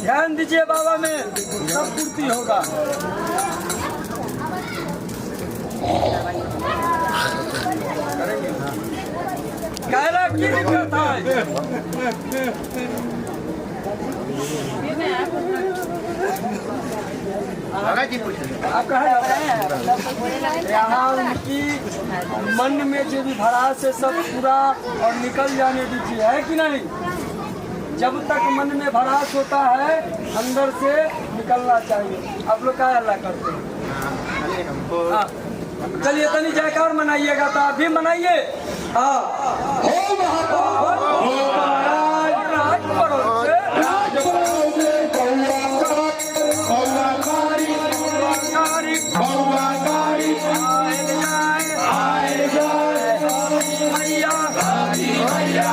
ध्यान दीजिए बाबा में सब पूर्ति होगा। कायरा की दिक्कत है? आप कहाँ जा रहे हैं? यहाँ उनकी मन में जो भी भड़ास है सब पूरा और निकल जाने दीजिए, है कि नहीं? जब तक मन में भड़ास होता है अंदर से निकलना चाहिए। आप लोग क्या अल्लाह करते हैं? हाँ चलिए तनी जयकार मनाइएगा तो आप भी मनाइए। हाँ भैया